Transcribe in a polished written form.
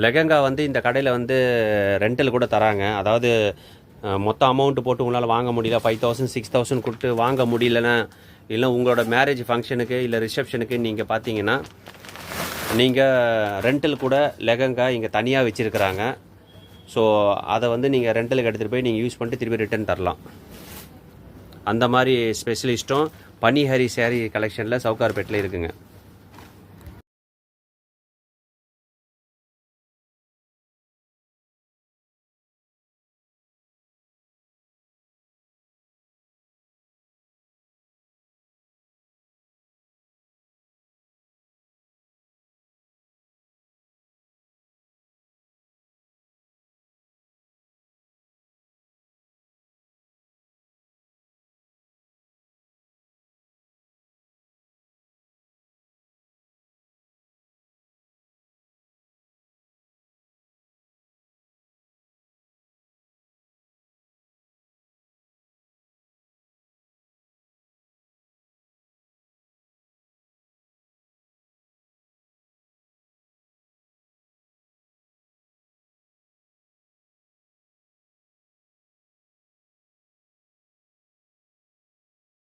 லெஹங்கா வந்து இந்த கடையில் வந்து ரெண்டல் கூட தராங்க. அதாவது மொத்த அமௌண்ட்டு போட்டு உங்களால் வாங்க முடியல, 5000 6000 கொடுத்து வாங்க முடியலன்னா, இல்லை உங்களோட மேரேஜ் ஃபங்க்ஷனுக்கு இல்லை ரிசப்ஷனுக்கு நீங்கள் பார்த்தீங்கன்னா நீங்கள் ரெண்டல் கூட லெஹங்கா இங்கே தனியாக வச்சுருக்கிறாங்க. ஸோ அதை வந்து நீங்கள் ரெண்டலுக்கு எடுத்துகிட்டு போய் நீங்கள் யூஸ் பண்ணிட்டு திருப்பி ரிட்டர்ன் தரலாம். அந்த மாதிரி ஸ்பெஷலிஸ்ட்டும் பனிஹரி சேரீ கலெக்ஷனில் சவுகார்பேட்டில் இருக்குங்க.